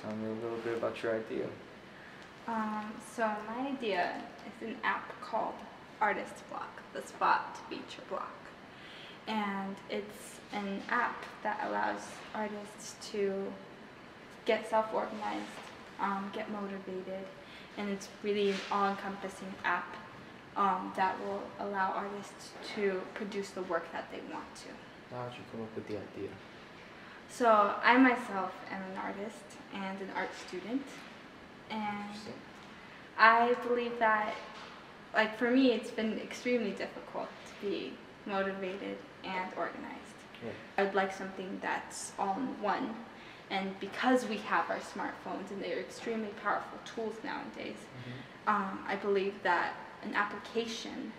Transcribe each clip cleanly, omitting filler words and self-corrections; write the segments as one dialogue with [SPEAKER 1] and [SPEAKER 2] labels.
[SPEAKER 1] tell me a little bit about your idea.
[SPEAKER 2] So my idea is an app called Artist Block, the spot feature block. And it's an app that allows artists to get self-organized, get motivated, and it's really an all-encompassing app that will allow artists to produce the work that they want to.
[SPEAKER 1] How did you come up with the idea?
[SPEAKER 2] So I myself am an artist and an art student, and I believe that, like, for me, it's been extremely difficult to be motivated and organized.
[SPEAKER 1] Yeah.
[SPEAKER 2] I'd like something that's all in one, and because we have our smartphones and they're extremely powerful tools nowadays, I believe that an application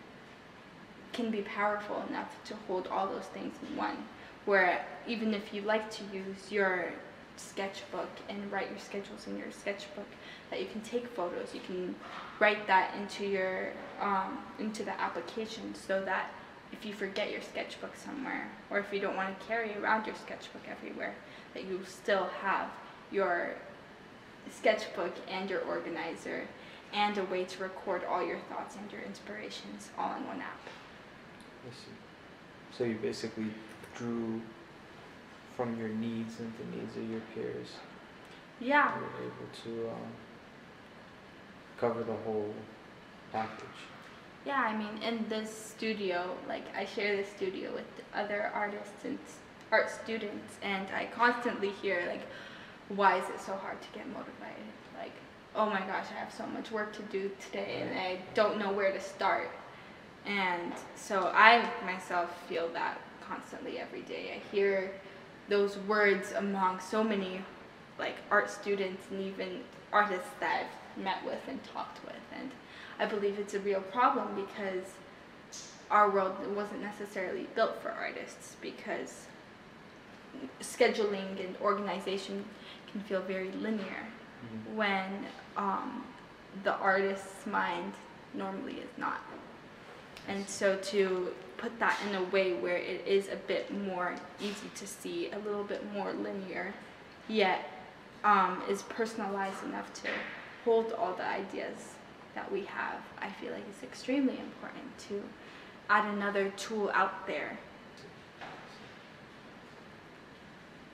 [SPEAKER 2] can be powerful enough to hold all those things in one, where even if you like to use your sketchbook and write your schedules in your sketchbook, that you can take photos, you can write that into your into the application, so that if you forget your sketchbook somewhere, or if you don't want to carry around your sketchbook everywhere, that you still have your sketchbook and your organizer and a way to record all your thoughts and your inspirations all in one app.
[SPEAKER 1] I see. So you basically drew from your needs and the needs of your peers.
[SPEAKER 2] Yeah.
[SPEAKER 1] You were able to cover the whole package.
[SPEAKER 2] Yeah, I mean, in this studio, like, I share this studio with other artists and art students, and I constantly hear, like, why is it so hard to get motivated? Like, oh my gosh, I have so much work to do today, and I don't know where to start. And so I myself feel that constantly every day. I hear those words among so many, like, art students and even artists that I've met with and talked with, and I believe it's a real problem because our world wasn't necessarily built for artists, because scheduling and organization can feel very linear when the artist's mind normally is not. And so to put that in a way where it is a bit more easy to see, a little bit more linear, yet is personalized enough to hold all the ideas that we have, I feel like it's extremely important to add another tool out there.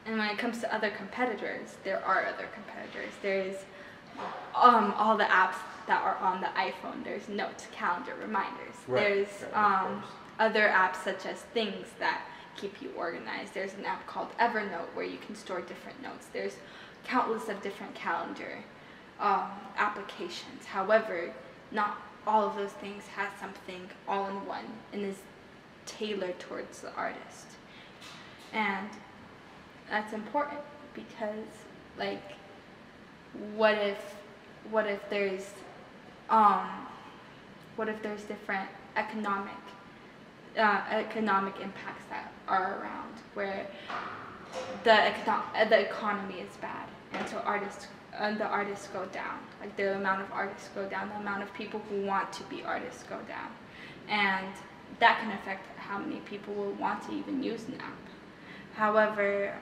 [SPEAKER 2] And when it comes to other competitors, there are other competitors. There's all the apps that are on the iPhone. There's notes, calendar, reminders.
[SPEAKER 1] Right.
[SPEAKER 2] There's other apps such as Things that keep you organized. There's an app called Evernote where you can store different notes. There's countless of different calendar applications. However, not all of those things has something all in one and is tailored towards the artist. And that's important because, like, what if there's different economic impacts that are around, where the economy is bad, and so the artists go down. Like, the amount of artists go down, the amount of people who want to be artists go down, and that can affect how many people will want to even use an app. However,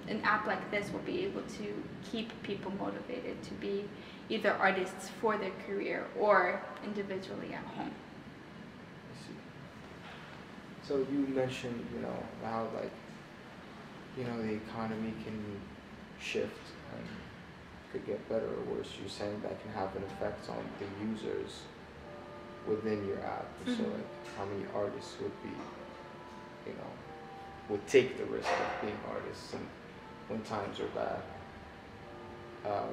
[SPEAKER 2] an app like this will be able to keep people motivated to be either artists for their career or individually at home.
[SPEAKER 1] I see. So you mentioned, how, like, the economy can shift and could get better or worse. You're saying that can have an effect on the users within your app. So, like, how many artists would be, would take the risk of being artists and when times are bad?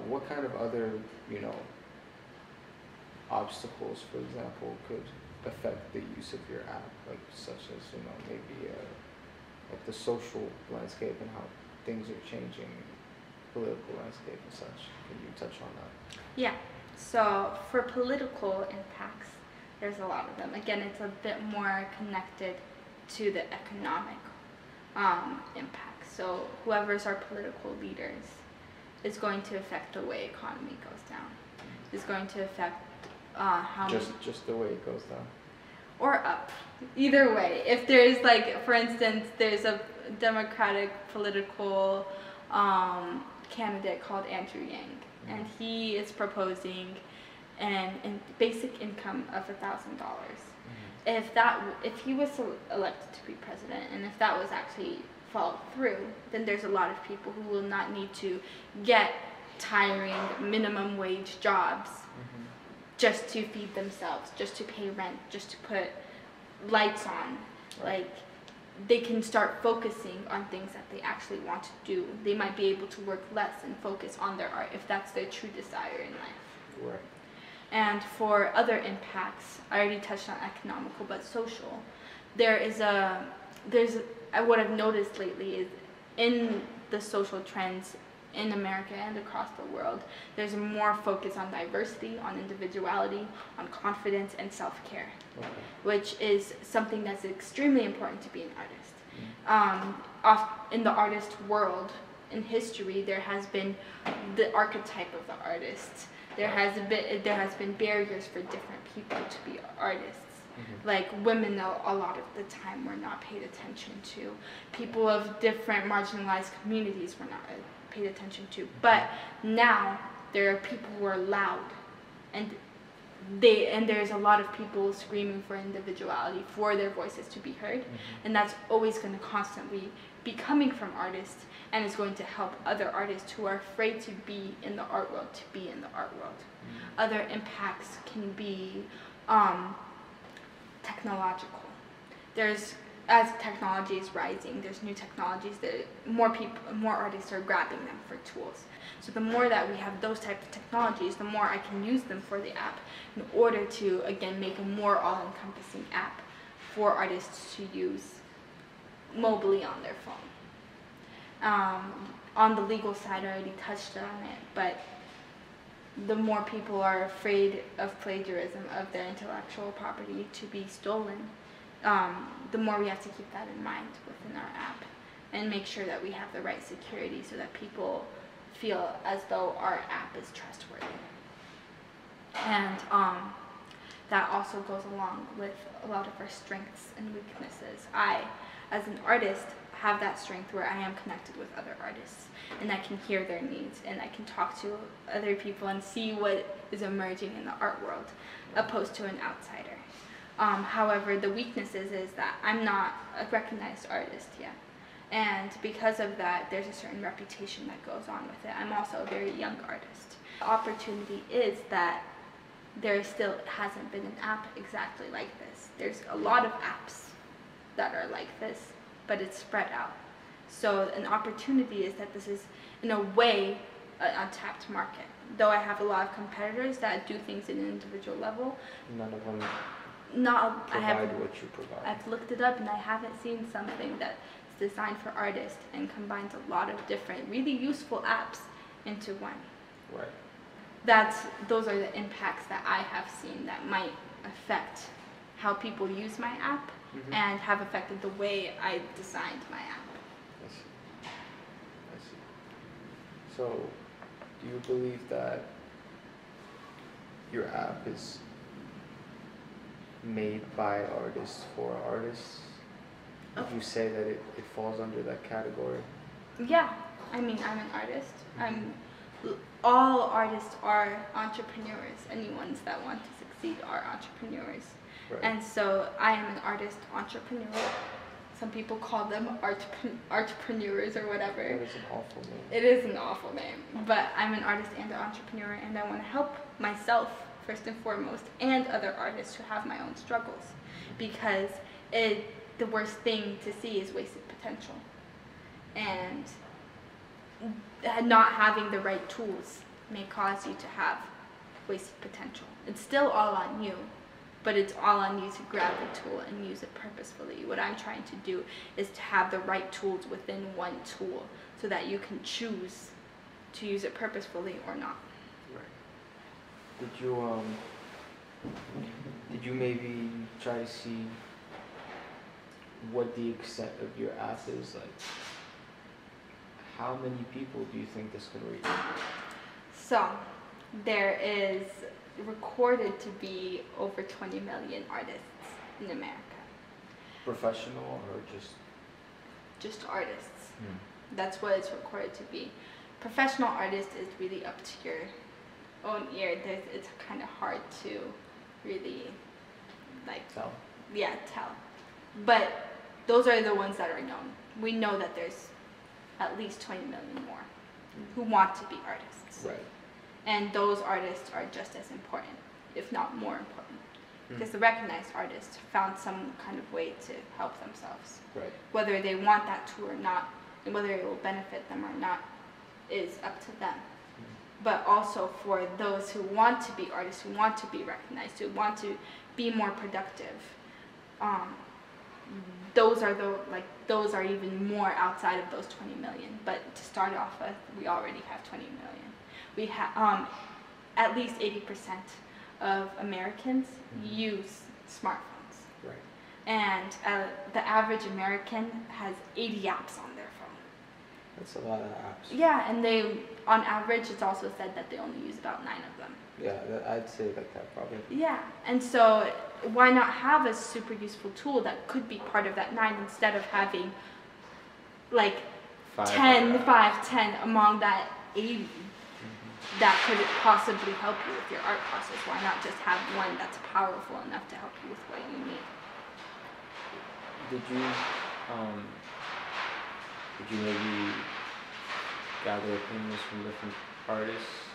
[SPEAKER 1] What kind of other, obstacles, for example, could affect the use of your app, like, such as, maybe like the social landscape and how things are changing, political landscape and such? Can you touch on that?
[SPEAKER 2] Yeah. So for political impacts, there's a lot of them. Again, it's a bit more connected to the economic impact. So whoever's our political leaders is going to affect the way economy goes down. Is going to affect how
[SPEAKER 1] just the way it goes down,
[SPEAKER 2] or up. Either way, if there's, like, for instance, there's a democratic political candidate called Andrew Yang, and he is proposing an basic income of $1,000. If he was elected to be president, and if that was actually followed through, then there's a lot of people who will not need to get tiring minimum wage jobs just to feed themselves, just to pay rent, just to put lights on.
[SPEAKER 1] Right.
[SPEAKER 2] Like, they can start focusing on things that they actually want to do. They might be able to work less and focus on their art if that's their true desire in life.
[SPEAKER 1] Right.
[SPEAKER 2] And for other impacts, I already touched on economical, but social. What I've noticed lately is in the social trends in America and across the world, there's more focus on diversity, on individuality, on confidence, and self-care, which is something that's extremely important to be an artist. In the artist world, in history, there has been the archetype of the artist. There has been barriers for different people to be artists. Like women, a lot of the time were not paid attention to. People of different marginalized communities were not paid attention to. But now there are people who are loud, and there's a lot of people screaming for individuality, for their voices to be heard, and that's always going to constantly be coming from artists, and it's going to help other artists who are afraid to be in the art world to be in the art world. Other impacts can be technological. As technology is rising, there's new technologies that more artists are grabbing them for tools. So the more that we have those types of technologies, the more I can use them for the app in order to, again, make a more all-encompassing app for artists to use mobilely on their phone. On the legal side, I already touched on it, but the more people are afraid of plagiarism, of their intellectual property to be stolen, the more we have to keep that in mind within our app and make sure that we have the right security so that people feel as though our app is trustworthy. And that also goes along with a lot of our strengths and weaknesses. I, as an artist, have that strength where I am connected with other artists and I can hear their needs and I can talk to other people and see what is emerging in the art world opposed to an outsider. However, the weaknesses is that I'm not a recognized artist yet, and because of that there's a certain reputation that goes on with it. I'm also a very young artist. The opportunity is that there still hasn't been an app exactly like this. There's a lot of apps that are like this, but it's spread out. So an opportunity is that this is, in a way, an untapped market. Though I have a lot of competitors that do things at an individual level,
[SPEAKER 1] none of them
[SPEAKER 2] provide
[SPEAKER 1] what you provide.
[SPEAKER 2] I've looked it up and I haven't seen something that's designed for artists and combines a lot of different, really useful apps into one.
[SPEAKER 1] Right.
[SPEAKER 2] Those are the impacts that I have seen that might affect how people use my app and have affected the way I designed my app.
[SPEAKER 1] I see. So, do you believe that your app is made by artists for artists? Would you say that it falls under that category?
[SPEAKER 2] Yeah, I mean, I'm an artist. All artists are entrepreneurs. Anyone that want to succeed are entrepreneurs.
[SPEAKER 1] Right.
[SPEAKER 2] And so I am an artist entrepreneur. Some people call them entrepreneurs or whatever.
[SPEAKER 1] That is an awful name.
[SPEAKER 2] It is an awful name. But I'm an artist and an entrepreneur, and I want to help myself first and foremost, and other artists who have my own struggles. Because the worst thing to see is wasted potential. And not having the right tools may cause you to have wasted potential. It's still all on you, but it's all on you to grab the tool and use it purposefully. What I'm trying to do is to have the right tools within one tool so that you can choose to use it purposefully or not.
[SPEAKER 1] Right. Did you maybe try to see what the extent of your app is? Like, how many people do you think this can reach?
[SPEAKER 2] So, there is recorded to be over 20 million artists in America.
[SPEAKER 1] Professional or just?
[SPEAKER 2] Just artists. That's what it's recorded to be. Professional artist is really up to your own ear. It's kind of hard to really
[SPEAKER 1] Tell.
[SPEAKER 2] tell. But those are the ones that are known. We know that there's at least 20 million more who want to be artists.
[SPEAKER 1] Right.
[SPEAKER 2] And those artists are just as important, if not more important. Because the recognized artists found some kind of way to help themselves.
[SPEAKER 1] Right.
[SPEAKER 2] Whether they want that to or not, and whether it will benefit them or not, is up to them. But also for those who want to be artists, who want to be recognized, who want to be more productive, those are even more outside of those 20 million. But to start off with, we already have 20 million. We have at least 80% of Americans use smartphones.
[SPEAKER 1] Right.
[SPEAKER 2] And the average American has 80 apps on their phone.
[SPEAKER 1] That's a lot of apps.
[SPEAKER 2] Yeah, and on average, it's also said that they only use about 9 of them.
[SPEAKER 1] Yeah, I'd say like that probably.
[SPEAKER 2] Yeah, and so why not have a super useful tool that could be part of that 9 instead of having like 10 among that 80 that could possibly help you with your art process? Why not just have one that's powerful enough to help you with what you need?
[SPEAKER 1] Did you maybe gather opinions from different artists